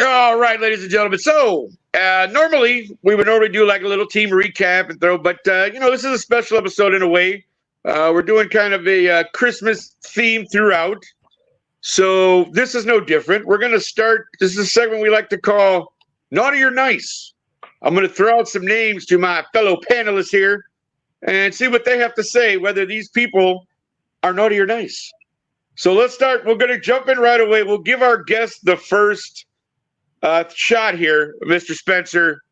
All right, ladies and gentlemen. So normally we would normally do like a little team recap and throw, but this is a special episode in a way. We're doing kind of a Christmas theme throughout. So this is no different. We're going to start. This is a segment we like to call Naughty or Nice. I'm going to throw out some names to my fellow panelists here and see what they have to say, whether these people are naughty or nice. So let's start. We're going to jump in right away. We'll give our guest the first shot here, Mr. Spencer.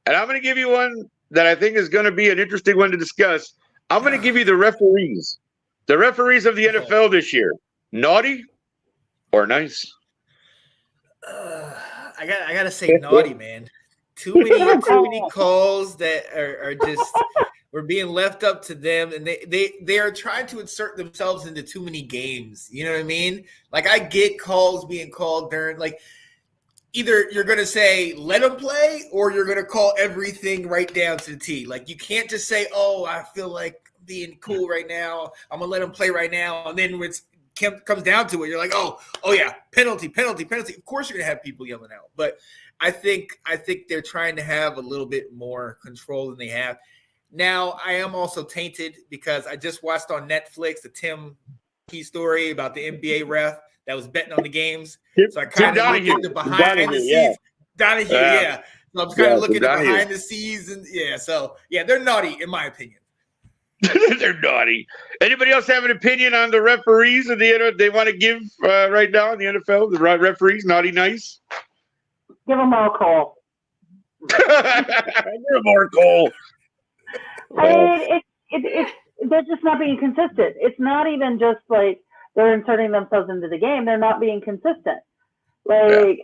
And I'm going to give you one that I think is going to be an interesting one to discuss. I'm going to give you the referees. The referees of the NFL this year. Naughty or nice? I gotta say naughty, man. Too many calls that are just we're being left up to them, and they are trying to insert themselves into too many games. You know what I mean? Like, I get calls being called during, like, either you're gonna say let them play, or you're gonna call everything right down to the T. Like, you can't just say, "Oh, I feel like being cool right now. I'm gonna let them play right now," and then when it comes down to it, you're like, oh yeah, penalty. Of course, you're gonna have people yelling out, but I think they're trying to have a little bit more control than they have. Now, I am also tainted because I just watched on Netflix the Tim Key story about the NBA ref that was betting on the games. So I kind of looked at the behind the scenes. Donahue, yeah. So I'm kind of looking at the behind the scenes, and so they're naughty in my opinion. They're naughty. Anybody else have an opinion on the referees and they want to give right now in the NFL? The referees, naughty, nice. Give them all a call. Give them more call. I mean, they're just not being consistent. It's not even just like they're inserting themselves into the game. They're not being consistent. And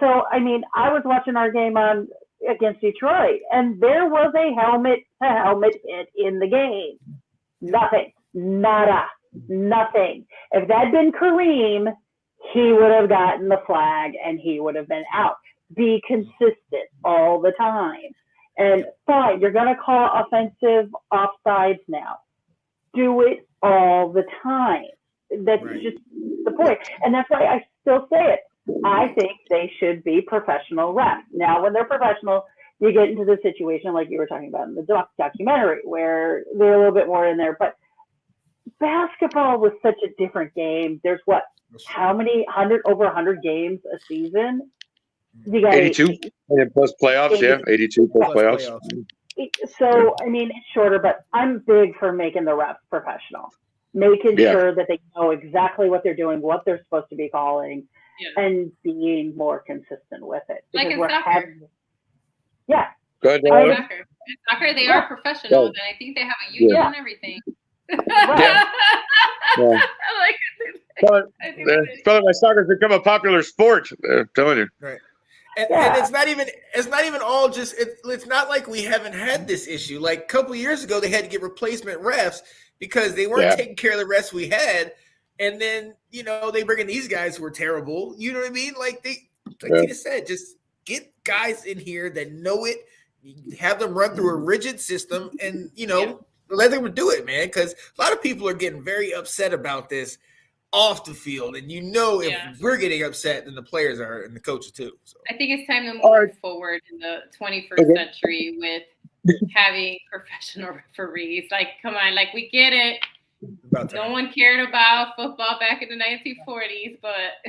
so, I mean, I was watching our game against Detroit, and there was a helmet-to-helmet hit in the game. Nothing. Nada. Nothing. If that had been Kareem, he would have gotten the flag, and he would have been out. Be consistent all the time. And fine, you're going to call offensive offsides now. Do it all the time. That's just the point. And that's why I still say it. I think they should be professional refs. Now, when they're professional, you get into the situation like you were talking about in the documentary, where they're a little bit more in there. But basketball was such a different game. There's how many over 100 games a season? You got 82 plus playoffs, 82 plus playoffs. So, I mean, it's shorter, but I'm big for making the refs professional, making sure that they know exactly what they're doing, what they're supposed to be calling, and being more consistent with it. Like in soccer. Good. In soccer, they are professionals, and I think they have a union and everything. I like it. My soccer's become a popular sport. I'm telling you. Right. And it's not even all just it's not like we haven't had this issue. Like a couple of years ago, they had to get replacement refs because they weren't taking care of the refs we had. And then, they bring in these guys who are terrible. You know what I mean? Like Tina said, just get guys in here that know it, have them run through a rigid system, and, let them do it, man. Because a lot of people are getting very upset about this off the field. And if we're getting upset, then the players are, and the coaches too. So I think it's time to move forward in the 21st century with having professional referees. Like, come on, like, we get it. No one cared about football back in the 1940s, but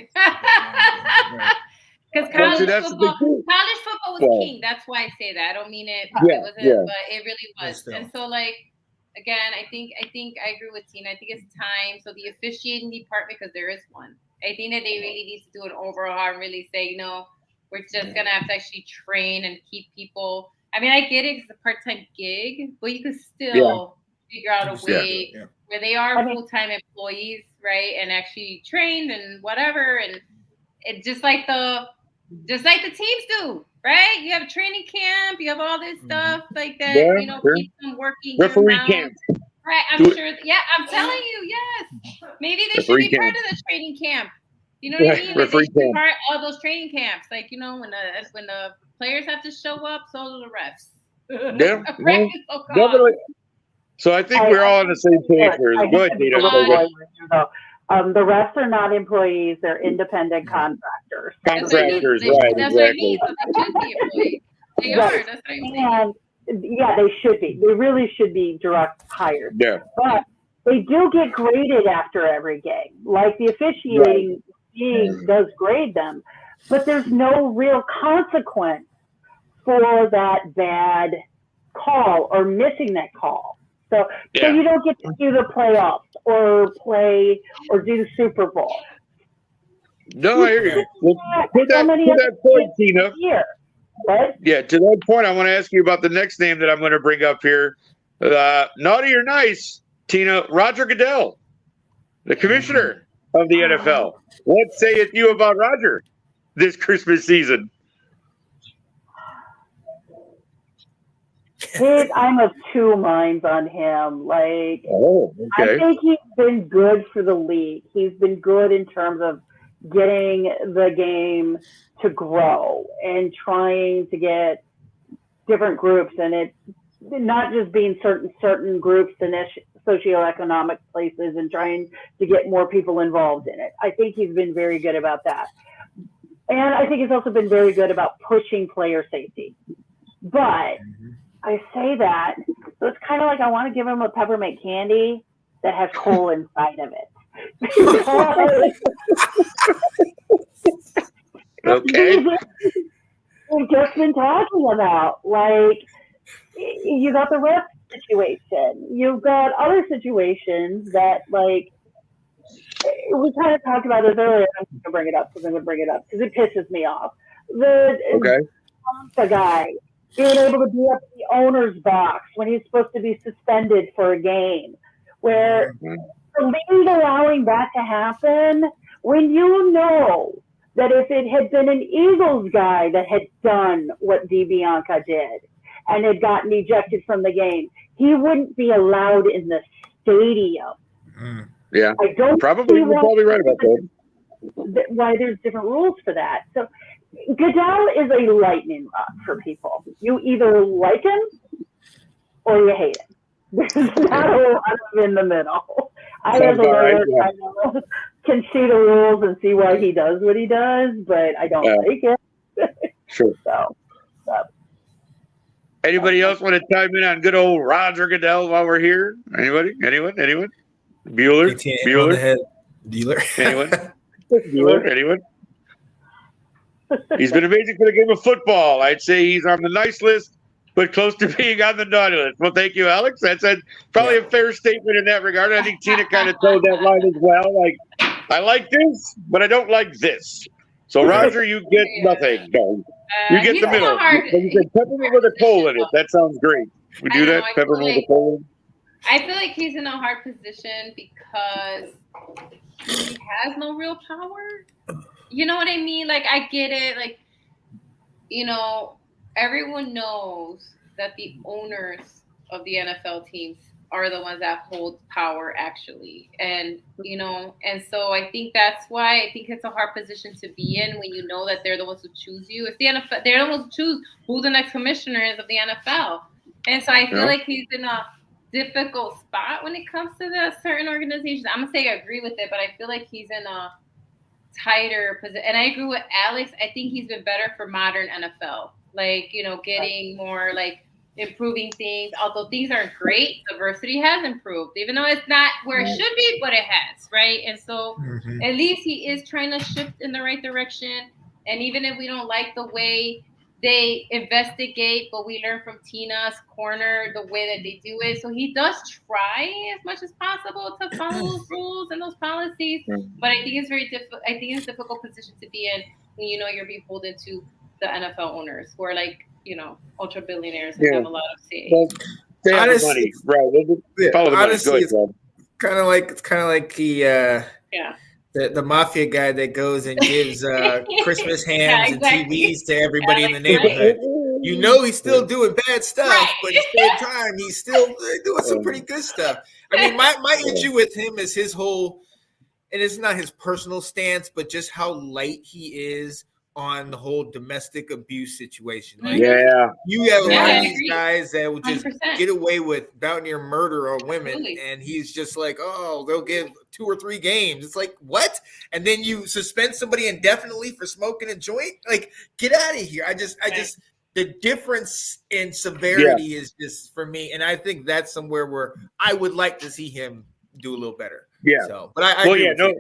because college football was king. That's why I say that. I don't mean it. But it really was. And so, like, again, I think I agree with Tina. I think it's time. So the officiating department, because there is one, I think that they really need to do an overhaul and really say, we're just gonna have to actually train and keep people. I mean, I get it; it's a part-time gig, but you could still figure out a way where they are full-time employees, right? And actually trained and whatever, and it just like the teams do, right? You have a training camp, you have all this stuff like that, keep them working. Referee camp. Right, I'm sure. Yeah, I'm telling you, yes. Maybe they should be part of the training camp. You know what I mean? Like they should be part of all those training camps. Like, when the players have to show up, so do the refs. Definitely. So I think we're all on the same page here. Go ahead, Nita. The rest are not employees; they're independent contractors. Contractors, right? That's Exactly. what I mean. So they should be employees. They are. That's what I'm saying. And yeah, they should be. They really should be direct hires. Yeah. But they do get graded after every game. Like the officiating league does grade them, but there's no real consequence for that bad call or missing that call. So you don't get to do the playoffs or play or do the Super Bowl. No, I hear you. To that point, Tina. What? Yeah, to that point, I want to ask you about the next name that I'm going to bring up here. Naughty or nice, Tina, Roger Goodell, the commissioner of the NFL. What sayeth you about Roger this Christmas season? I'm of two minds on him. Like, okay. I think he's been good for the league. He's been good in terms of getting the game to grow and trying to get different groups, and it's not just being certain groups and socioeconomic places and trying to get more people involved in it. I think he's been very good about that. And I think he's also been very good about pushing player safety. But I say that, so it's kind of like I want to give him a peppermint candy that has coal inside of it. Okay. We've just been talking about, like, you got the ref situation. You've got other situations that, like, we kind of talked about this earlier. I'm going to bring it up because it pisses me off. The guy being able to be up in the owner's box when he's supposed to be suspended for a game, where the league allowing that to happen when you know that if it had been an Eagles guy that had done what DeBianca did and had gotten ejected from the game, he wouldn't be allowed in the stadium. Yeah, I don't probably you're probably right about that. Why there's different rules for that. So Goodell is a lightning rod for people. You either like him or you hate him. There's not a lot of in the middle. I, as a lawyer, can see the rules and see why he does what he does, but I don't like it. Sure. So. Anybody else want to chime in on good old Roger Goodell while we're here? Anybody? Anyone? Bueller? Dealer? Anyone? Bueller? Anyone? He's been amazing for the game of football. I'd say he's on the nice list, but close to being on the naughty list. Well, thank you, Alex. That's probably a fair statement in that regard. I think Tina kind of told that line as well. Like, I like this, but I don't like this. So, Roger, you get nothing. No. You get the middle. You said peppermint with a coal in it. That sounds great. We do that? Peppermint with a coal in it? I feel like he's in a hard position because he has no real power. You know what I mean? Like, I get it. Like, you know, everyone knows that the owners of the NFL teams are the ones that hold power, actually. And, you know, and so I think that's why I think it's a hard position to be in when you know that they're the ones who choose you. It's the NFL. They're the ones who choose who the next commissioner is of the NFL. And so I feel like he's in a difficult spot when it comes to the certain organizations. I'm going to say I agree with it, but I feel like he's in a tighter position. And I agree with Alex. I think he's been better for modern NFL. Like, you know, getting more, like, improving things. Although things aren't great, diversity has improved, even though it's not where it should be, but it has, right? And so at least he is trying to shift in the right direction. And even if we don't like the way they investigate, but we learn from Tina's corner the way that they do it. So he does try as much as possible to follow those rules and those policies. But I think it's very difficult. I think it's a difficult position to be in when you know you're beholden to the NFL owners who are, like, you know, ultra billionaires and have a lot of say. They have the money, right? Follow the honestly, money. Go ahead, it's kind of like the mafia guy that goes and gives Christmas hams and TVs to everybody in the neighborhood. You know he's still doing bad stuff, but at the same time, he's still doing some pretty good stuff. I mean, my issue with him is his whole, and it's not his personal stance, but just how light he is on the whole domestic abuse situation. Like, you have a lot of these guys that will just 100%. Get away with about near murder of women, and he's just like, oh, they'll give 2 or 3 games. It's like, what? And then you suspend somebody indefinitely for smoking a joint? Like, get out of here. I just the difference in severity is just for me, and I think that's somewhere where I would like to see him do a little better. Yeah. So, but I agree with you.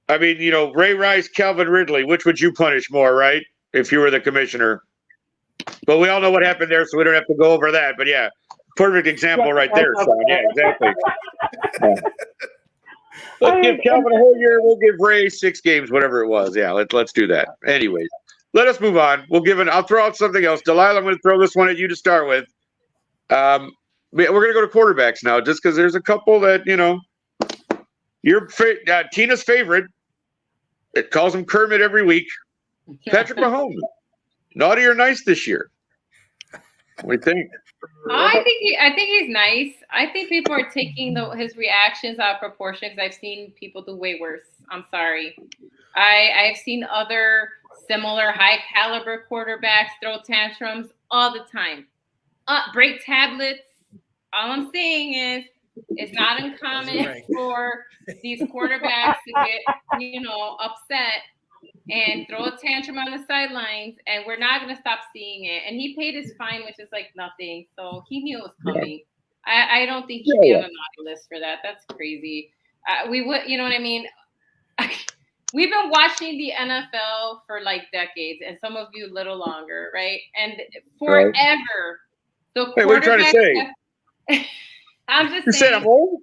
I mean, Ray Rice, Calvin Ridley, which would you punish more, right? If you were the commissioner. But we all know what happened there, so we don't have to go over that. But yeah, perfect example right there, Sean. Yeah, exactly. Let's give Calvin a whole year. We'll give Ray 6 games, whatever it was. Yeah, let's do that. Anyways, let us move on. I'll throw out something else. Delilah, I'm going to throw this one at you to start with. We're going to go to quarterbacks now, just because there's a couple that, Tina's favorite. It calls him Kermit every week. Patrick Mahomes. Naughty or nice this year? What do you think? I think he's nice. I think people are taking his reactions out of proportion because I've seen people do way worse. I'm sorry. I've seen other similar high caliber quarterbacks throw tantrums all the time. Break tablets. All I'm saying is it's not uncommon for these quarterbacks to get, upset and throw a tantrum on the sidelines, and we're not going to stop seeing it. And he paid his fine, which is like nothing, so he knew it was coming. I don't think he'd be on a naughty list for that. That's crazy. We would, you know what I mean? We've been watching the NFL for like decades, and some of you a little longer, right? And forever, the quarterback. Wait, what are you trying to say? I'm just saying. You said I'm old?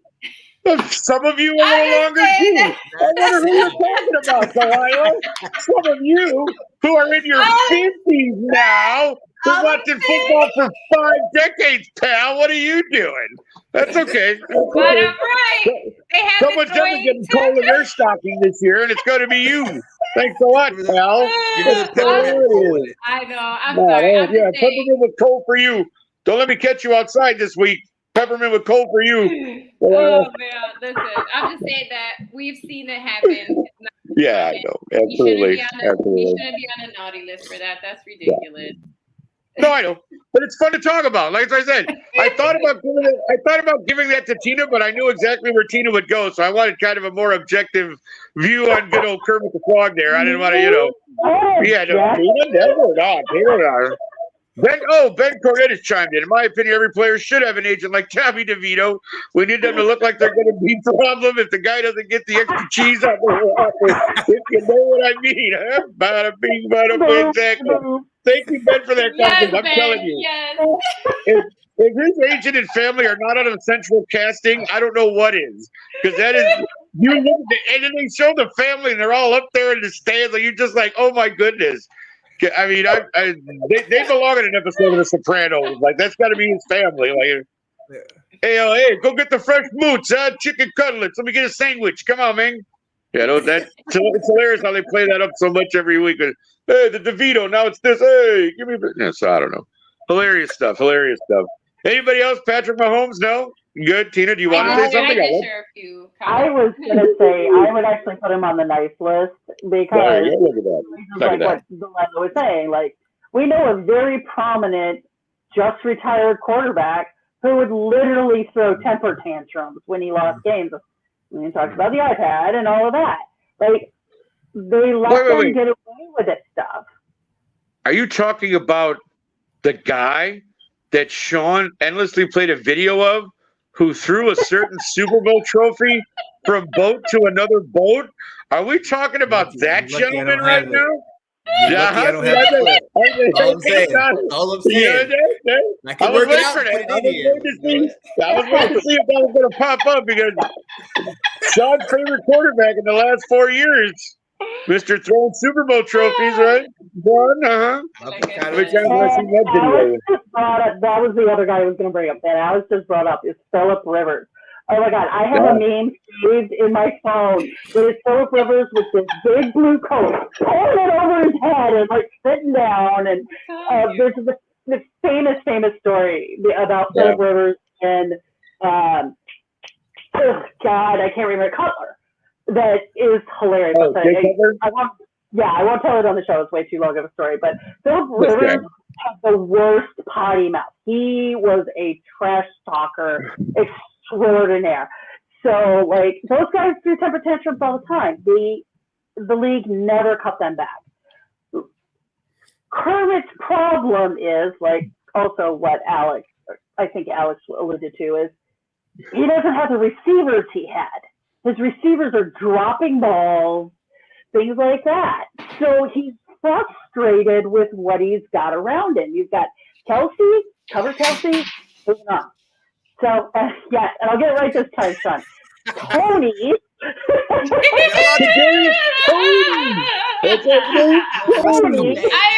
Some of you a little longer too. I wonder who you're talking about, Delilah. Some of you who are in your 50s now, who've watching football for 5 decades, pal. What are you doing? That's okay. But I'm right. Someone's definitely getting cold in their stocking this year, and it's going to be you. Thanks a lot, pal. I know. I'm sorry. Peppermint with cold for you. Don't let me catch you outside this week. Peppermint with cold for you. Oh man, listen. I'm just saying that we've seen it happen. I know. Absolutely. He shouldn't be on a naughty list for that. That's ridiculous. Yeah. No, I know, but it's fun to talk about. Like I said, I thought about giving that to Tina, but I knew exactly where Tina would go, so I wanted kind of a more objective view on good old Kermit the Frog. There, I didn't want to, Tina never. No, Tina. Ben Cornett has chimed in. In my opinion, every player should have an agent like Tommy DeVito. We need them to look like they're going to be a problem if the guy doesn't get the extra cheese on the waffle. If you know what I mean, huh? Bada bing, bada bing, exactly. Thank you, Ben, for that comment. I'm telling you. Yes. If his agent and family are not on a central casting, I don't know what is. Because that is, you look and then they show the family and they're all up there in the stands, and you're just like, oh my goodness. I mean, they belong in an episode of The Sopranos. Like, that's got to be his family. Like, hey, go get the fresh moots, chicken cutlets. Let me get a sandwich. Come on, man. It's hilarious how they play that up so much every week. Hey, the DeVito, now it's this. Hey, give me. So I don't know. Hilarious stuff. Anybody else? Patrick Mahomes? No. Good. Tina, do you want to say something? I was going to say I would actually put him on the nice list because look at that. What Delilah was saying. Like, we know a very prominent, just retired quarterback who would literally throw temper tantrums when he lost games. And he talks about the iPad and all of that. Like, they let them get away with this stuff. Are you talking about the guy that Sean endlessly played a video of, who threw a certain Super Bowl trophy from boat to another boat? Are we talking about that gentleman right now? I don't have it. All I'm saying. I can work it out. I was waiting to see if that was going to pop up, because Sean's favorite quarterback in the last 4 years, Mr. Throwing Super Bowl trophies, right? One, that was the other guy I was going to bring up. That Alex just brought up is Phillip Rivers. Oh my God, I have a meme saved in my phone. It is Phillip Rivers with this big blue coat, holding it over his head and like sitting down. And there's this famous story about Phillip Rivers and God, I can't remember, Cutler. That is hilarious. Yeah, I won't tell it on the show. It's way too long of a story. But Philip Rivers had the worst potty mouth. He was a trash talker extraordinaire. So, like, those guys do temper tantrums all the time. The league never cut them back. Kermit's problem is, like, also what I think Alex alluded to, is he doesn't have the receivers he had. His receivers are dropping balls, things like that. So he's frustrated with what he's got around him. You've got Kelsey, cover Kelsey, moving on. So, yeah, and I'll get it right this time, son. Tony. I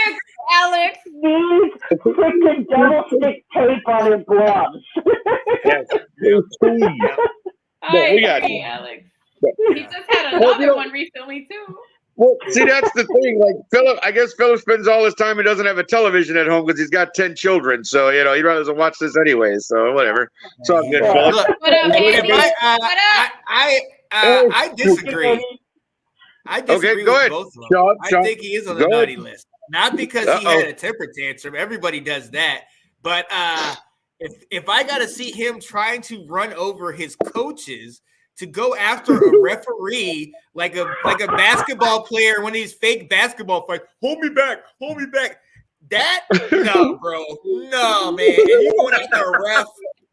agree, Alex. Needs freaking double stick tape on his gloves. Yes. I agree, Alex. He just had another one recently too. Well, see, that's the thing. Like I guess Philip spends all his time and doesn't have a television at home because he's got 10 children. So he rather doesn't watch this anyway. So whatever. It's all good, Philip. What up, Andy? I disagree. Okay, go with ahead. Both of them. Sean, I think he is on the naughty list. Not because he had a temper tantrum. Everybody does that. But if I got to see him trying to run over his coaches to go after a referee like a basketball player, one of these fake basketball fights, hold me back. That no, bro, no, man. And you going after a ref?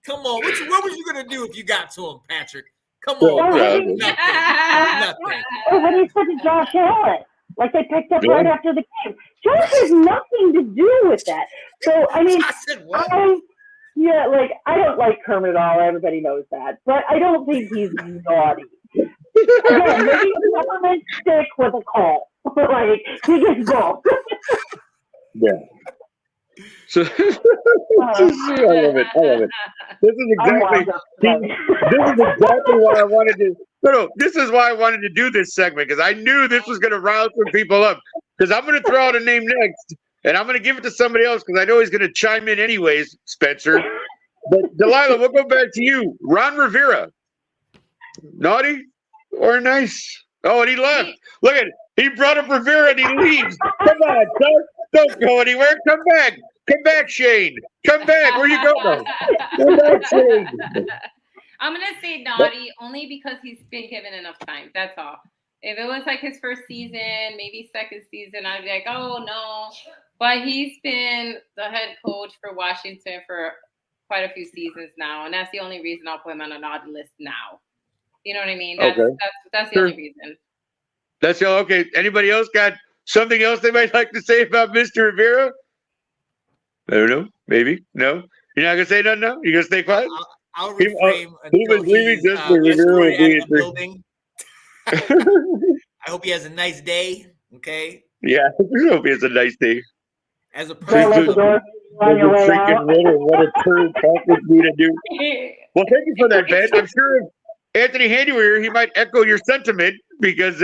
Come on, what was you gonna do if you got to him, Patrick? Come on, bro. Nothing. Or when he said to Josh Allen, like they picked up right after the game. Josh has nothing to do with that. So I mean, I said what? I don't like Kermit at all. Everybody knows that, but I don't think he's naughty. Again, maybe a government stick with a call. Like he gets both. Yeah. So I love it. This is exactly why I wanted to. This is why I wanted to do this segment, because I knew this was going to rile some people up. Because I'm going to throw out a name next, and I'm going to give it to somebody else because I know he's going to chime in anyways, Spencer. But Delilah, we'll go back to you. Ron Rivera, naughty or nice? Oh, and he left. Look at it. He brought up Rivera and he leaves. Come on, son. Don't go anywhere. Come back. Come back, Shane. Come back. Where you going? Come back, Shane. I'm going to say naughty only because he's been given enough time. That's all. If it was like his first season, maybe second season, I'd be like, oh, no. But he's been the head coach for Washington for quite a few seasons now, and that's the only reason I'll put him on a naughty list now. You know what I mean? That's the only reason. That's okay. Anybody else got something else they might like to say about Mr. Rivera? I don't know. Maybe. No? You're not going to say nothing now? You're going to stay quiet? I'll reframe he was leaving just for Rivera the building. I hope he has a nice day. Okay? Yeah, I hope he has a nice day. As a person, what a turn Patrick me to do. Well, thank you for that, Ben. I'm sure if Anthony Handy were here, he might echo your sentiment because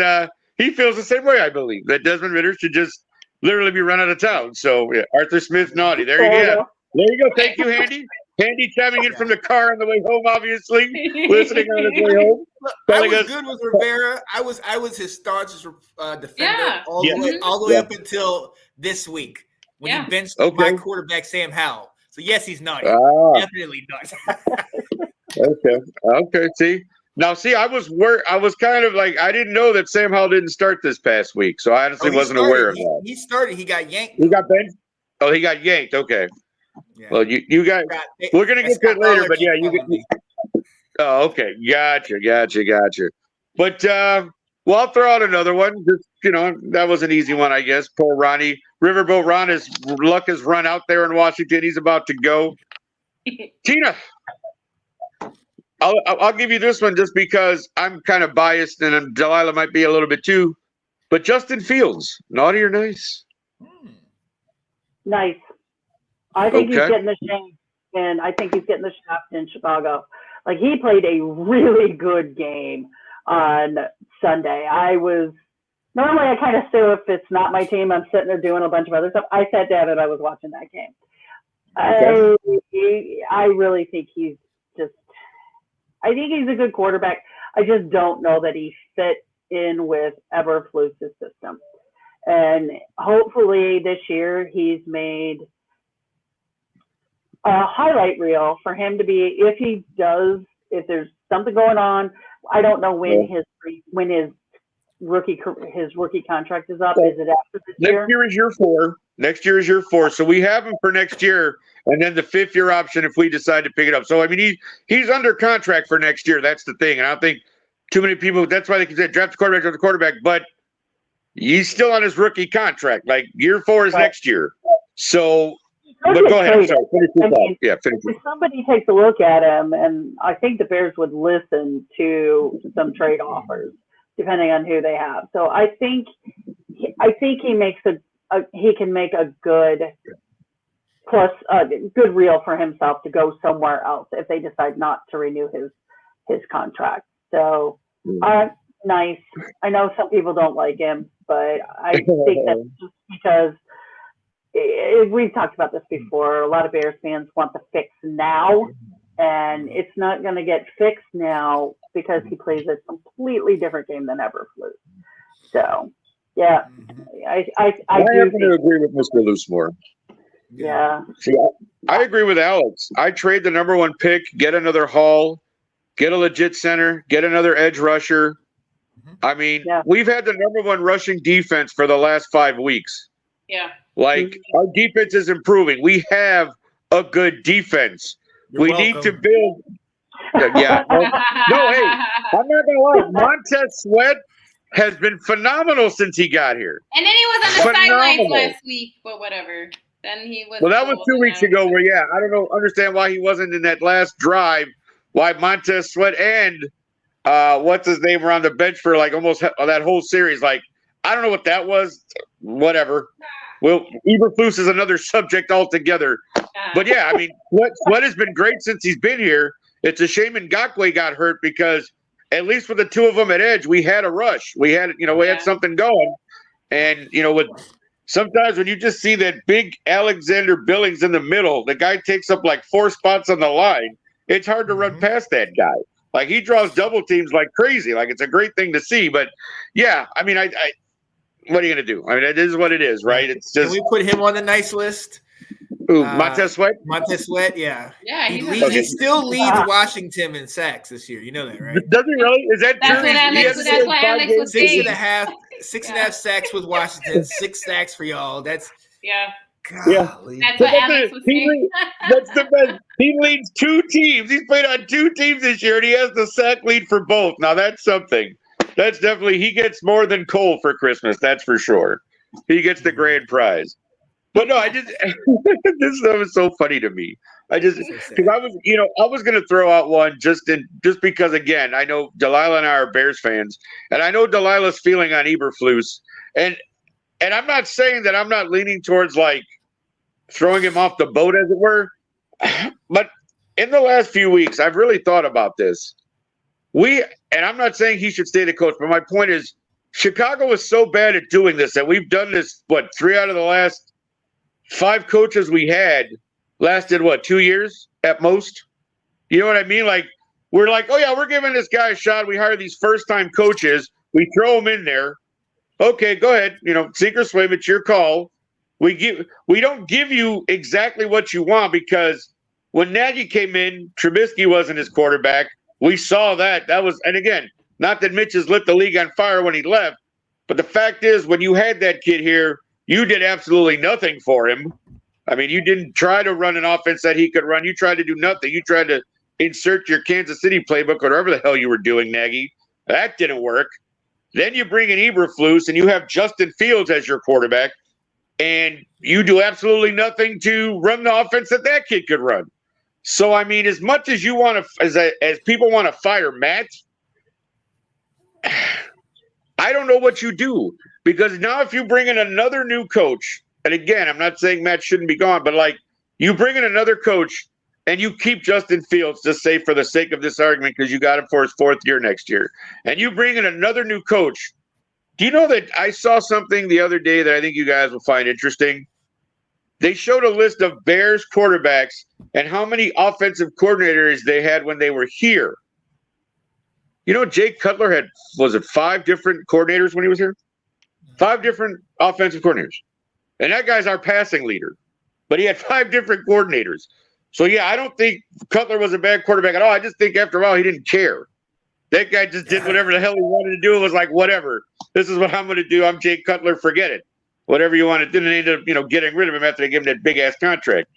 he feels the same way, I believe, that Desmond Ritter should just literally be run out of town. So, yeah, Arthur Smith, naughty. There you go. There you go. Thank you, Handy. Handy chiming in from the car on the way home, obviously, listening on his way home. I was good with Rivera. I was his staunchest defender all the way up until this week when he benched my quarterback, Sam Howell. So, yes, he's naughty. Definitely naughty. Okay. See, I was kind of like, I didn't know that Sam Howell didn't start this past week, so I honestly wasn't aware of that. He started. He got yanked. He got benched? Oh, he got yanked. Okay. Yeah. Well, you guys, we're going to get to it later, but yeah, you get. Oh, okay. Gotcha. But, well, I'll throw out another one. Just, that was an easy one, I guess. Poor Ronnie. Riverboat Ron, his luck has run out there in Washington. He's about to go. Tina. I'll give you this one just because I'm kind of biased and Delilah might be a little bit too. But Justin Fields, naughty or nice? Nice. I think he's getting the shame, and I think he's getting the shaft in Chicago. Like, he played a really good game on Sunday. Normally I kind of say if it's not my team, I'm sitting there doing a bunch of other stuff. I sat down and I was watching that game. I really think I think he's a good quarterback. I just don't know that he fit in with Eberflus's system. And hopefully this year he's made a highlight reel for him to be, if there's something going on. I don't know when his rookie contract is up. Is it after this year? Next year is year 4. Next year is year 4. So we have him for next year, and then the 5th-year option if we decide to pick it up. So I mean, he's under contract for next year. That's the thing, and I don't think too many people. That's why they can say draft the quarterback, but he's still on his rookie contract. Like year 4 is next year. So, but go ahead. I'm sorry. Finish. If somebody takes a look at him, and I think the Bears would listen to some trade offers depending on who they have. So I think he makes he can make a good reel for himself to go somewhere else if they decide not to renew his contract. So nice. I know some people don't like him, but I think that's just because we've talked about this before. A lot of Bears fans want the fix now, and it's not going to get fixed now because he plays a completely different game than Eberflus. So, yeah, I happen to agree with Mr. Loosemore. Yeah. See, I agree with Alex. I trade the number 1 pick, get another Hall, get a legit center, get another edge rusher. I mean, we've had the number 1 rushing defense for the last 5 weeks. Yeah. Like, our defense is improving. We have a good defense. We need to build. Yeah. No, hey, I'm not going to lie. Montez Sweat has been phenomenal since he got here. And then he was on the sidelines last week, but whatever. Then he was. Well, that was 2 weeks ago where, I don't understand why he wasn't in that last drive, why Montez Sweat and what's his name were on the bench for like almost that whole series. Like, I don't know what that was. Whatever. Well, Eberflus is another subject altogether. But yeah, I mean, Sweat has been great since he's been here. It's a shame Ngakoue got hurt because at least with the 2 of them at edge, we had a rush. We had, we had something going. And, with sometimes when you just see that big Alexander Billings in the middle, the guy takes up like 4 spots on the line. It's hard to run past that guy. Like, he draws double teams like crazy. Like, it's a great thing to see. But yeah, I mean, I what are you going to do? I mean, it is what it is, right? It's just. Can we put him on the nice list? Ooh, Montez Sweat? Montez Sweat, yeah. Yeah, he still leads Washington in sacks this year. You know that, right? Does he really? Is that true? That's what Alex was saying. 6.5 sacks with Washington, 6 sacks for y'all. That's golly. That's what Alex was saying. That's the best. He leads 2 teams. He's played on 2 teams this year, and he has the sack lead for both. Now that's something. That's definitely, he gets more than Cole for Christmas. That's for sure. He gets the grand prize. But no, this stuff is so funny to me. Because I was going to throw out one just because, again, I know Delilah and I are Bears fans, and I know Delilah's feeling on Eberflus, and I'm not saying that I'm not leaning towards like throwing him off the boat, as it were, but in the last few weeks, I've really thought about this. And I'm not saying he should stay the coach, but my point is, Chicago is so bad at doing this that we've done this. 3 out of the last 5 coaches we had lasted 2 years at most. You know what I mean? Like, we're like, oh yeah, we're giving this guy a shot. We hire these first-time coaches. We throw them in there. Okay, go ahead. Sink or swim. It's your call. We don't give you exactly what you want, because when Nagy came in, Trubisky wasn't his quarterback. We saw that. That was, and again, not that Mitch has lit the league on fire when he left, but the fact is, when you had that kid here, you did absolutely nothing for him. I mean, you didn't try to run an offense that he could run. You tried to do nothing. You tried to insert your Kansas City playbook, whatever the hell you were doing, Nagy. That didn't work. Then you bring in Eberflus, and you have Justin Fields as your quarterback, and you do absolutely nothing to run the offense that kid could run. So, I mean, as much as you want to, as people want to fire Matt, I don't know what you do, because now if you bring in another new coach, and again, I'm not saying Matt shouldn't be gone, but like, you bring in another coach and you keep Justin Fields, just say for the sake of this argument, because you got him for his 4th year next year, and you bring in another new coach. Do you know that I saw something the other day that I think you guys will find interesting? They showed a list of Bears quarterbacks and how many offensive coordinators they had when they were here. You know, Jay Cutler had, was it 5 different coordinators when he was here? 5 different offensive coordinators. And that guy's our passing leader. But he had 5 different coordinators. So, yeah, I don't think Cutler was a bad quarterback at all. I just think after a while he didn't care. That guy just did whatever the hell he wanted to do. It was like, whatever. This is what I'm going to do. I'm Jay Cutler. Forget it. Whatever you want to do. And they ended up, getting rid of him after they gave him that big-ass contract.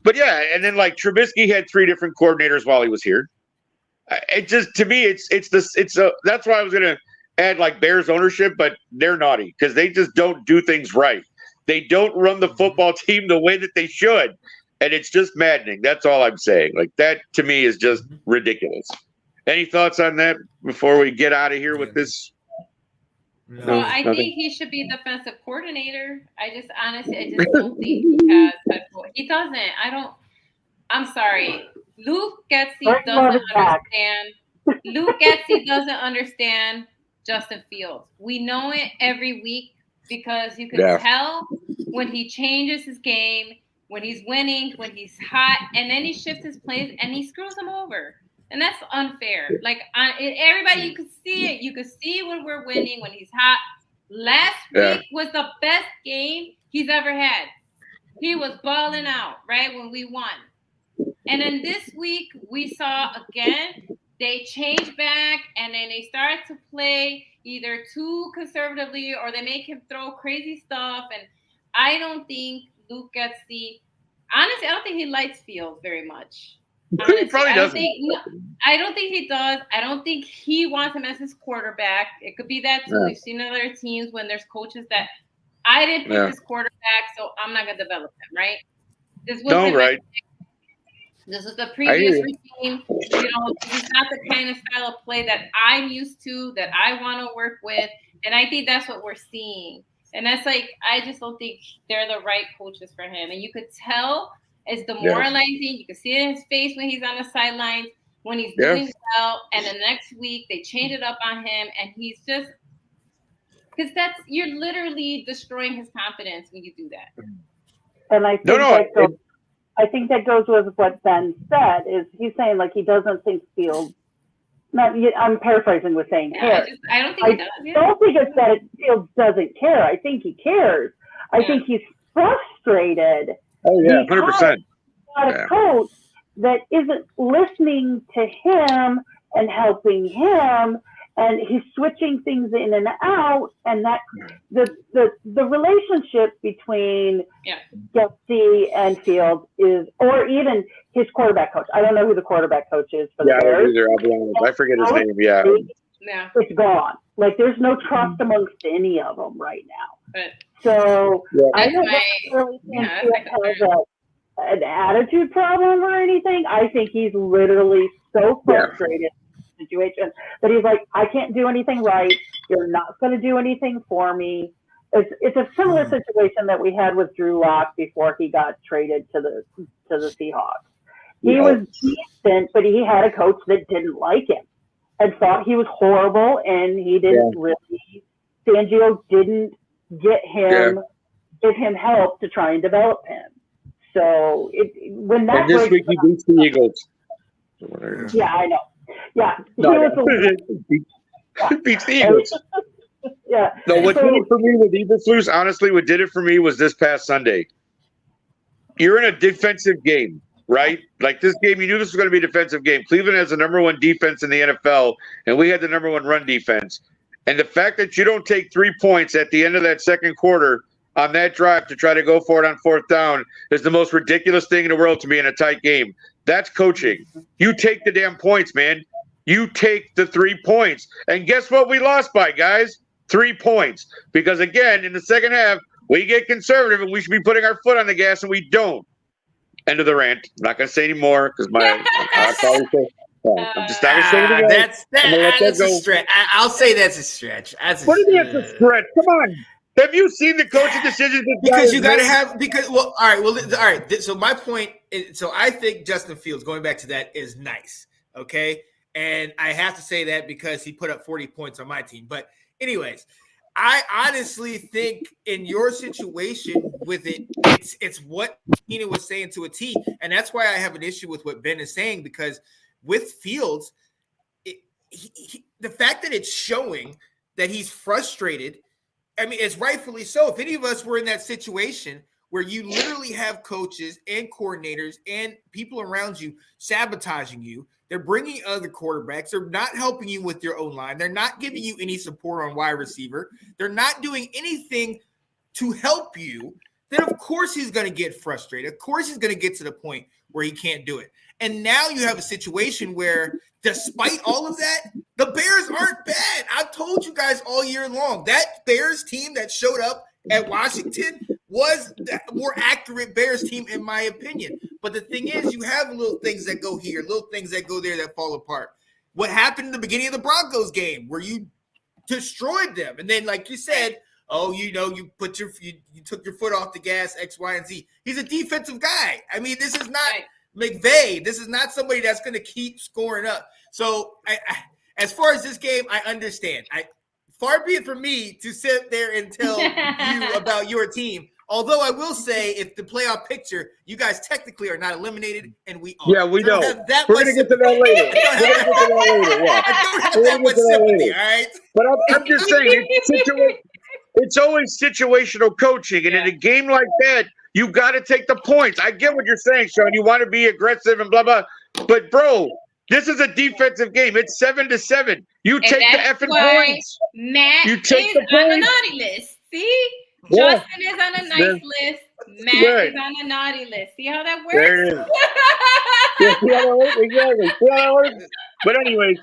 But, yeah, and then, like, Trubisky had 3 different coordinators while he was here. It just, to me, that's why I was going to add, like, Bears ownership, but they're naughty because they just don't do things right. They don't run the football team the way that they should. And it's just maddening. That's all I'm saying. Like, that, to me, is just ridiculous. Any thoughts on that before we get out of here with this? No, well, I think he should be defensive coordinator. I just don't think he has. He doesn't. I'm sorry. Luke Getsy doesn't understand. Luke Getsy doesn't understand Justin Fields. We know it every week because you can tell when he changes his game, when he's winning, when he's hot, and then he shifts his plays and he screws them over. And that's unfair. Like, everybody, you could see it. You could see when we're winning, when he's hot. Last week was the best game he's ever had. He was balling out, right, when we won. And then this week, we saw, again, they changed back, and then they started to play either too conservatively or they make him throw crazy stuff. And I don't think Luke Getsy – honestly, I don't think he likes Fields very much. Honestly, he probably doesn't. I don't think he does. I don't think he wants him as his quarterback. It could be that too. Yeah. We've seen other teams when there's coaches that I didn't pick this quarterback, so I'm not gonna develop him. Right? This was This is the previous regime. This is not the kind of style of play that I'm used to, that I want to work with, and I think that's what we're seeing. And that's like, I just don't think they're the right coaches for him. And you could tell. It's demoralizing. You can see it in his face when he's on the sidelines, when he's doing well, and the next week they change it up on him, and he's just because you're literally destroying his confidence when you do that. And I think I think that goes with what Ben said. Is he's saying like he doesn't think Fields. I'm paraphrasing with saying cares. I don't think he does. I don't think it's that Fields doesn't care. I think he cares. I think he's frustrated. Oh yeah, 100%. Got a coach that isn't listening to him and helping him, and he's switching things in and out, and that the relationship between Getsy and Fields is, or even his quarterback coach. I don't know who the quarterback coach is for the Bears. I'll be honest. I forget his name. Yeah, it's gone. Like there's no trust amongst any of them right now. But so I don't really think he has an attitude problem or anything. I think he's literally so frustrated in the situation that he's like, I can't do anything right. You're not going to do anything for me. It's a similar situation that we had with Drew Lock before he got traded to the Seahawks. He was decent, but he had a coach that didn't like him and thought he was horrible, and he didn't really. Fangio didn't give him help to try and develop him. So when that and this week he beats the Eagles. Yeah, I know. Yeah, he beats the Eagles. Yeah. No, what did it for me with Eberflus? Honestly, what did it for me was this past Sunday. You're in a defensive game, right? Like this game, you knew this was going to be a defensive game. Cleveland has the number 1 defense in the NFL, and we had the number 1 run defense. And the fact that you don't take 3 points at the end of that second quarter on that drive to try to go for it on 4th down is the most ridiculous thing in the world to me in a tight game. That's coaching. You take the damn points, man. You take the 3 points. And guess what we lost by, guys? 3 points. Because, again, in the second half, we get conservative and we should be putting our foot on the gas, and we don't. End of the rant. I'm not going to say any more because I'll probably say. I'm just not saying that's a stretch. I'll say that's a stretch. What do you mean it's a stretch? Come on. Have you seen the coaching decisions? Because you got to have all right. So my point is, so I think Justin Fields, going back to that, is nice. Okay, and I have to say that because he put up 40 points on my team. But anyways, I honestly think in your situation with it's what Tina was saying to a T, and that's why I have an issue with what Ben is saying, because with Fields, the fact that it's showing that he's frustrated I mean, it's rightfully so. If any of us were in that situation where you literally have coaches and coordinators and people around you sabotaging you, they're bringing other quarterbacks, they're not helping you with your own line, they're not giving you any support on wide receiver, they're not doing anything to help you, then of course he's going to get frustrated. Of course he's going to get to the point where he can't do it. And now you have a situation where, despite all of that, the Bears aren't bad. I've told you guys all year long, that Bears team that showed up at Washington was the more accurate Bears team, in my opinion. But the thing is, you have little things that go here, little things that go there that fall apart. What happened in the beginning of the Broncos game where you destroyed them? And then, like you said, oh, you took your foot off the gas, X, Y, and Z. He's a defensive guy. I mean, this is not McVay. This is not somebody that's going to keep scoring up. So as far as this game, I understand. Far be it from me to sit there and tell you about your team. Although I will say, if the playoff picture, you guys technically are not eliminated, and we are. Yeah, we know. We're going to get to that later. I don't have that much sympathy, all right? But I'm just saying, it's always situational coaching. And in a game like that, you got to take the points. I get what you're saying, Sean. You want to be aggressive and blah, blah. But, bro, this is a defensive game. It's 7-7. You take the effing points. Matt is on the naughty list. See? Justin is on a nice list. Matt is on a naughty list. See how that works? There it is. Exactly. But anyways,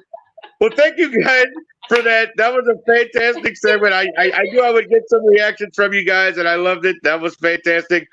well, thank you guys for that. That was a fantastic segment. I knew I would get some reactions from you guys, and I loved it. That was fantastic.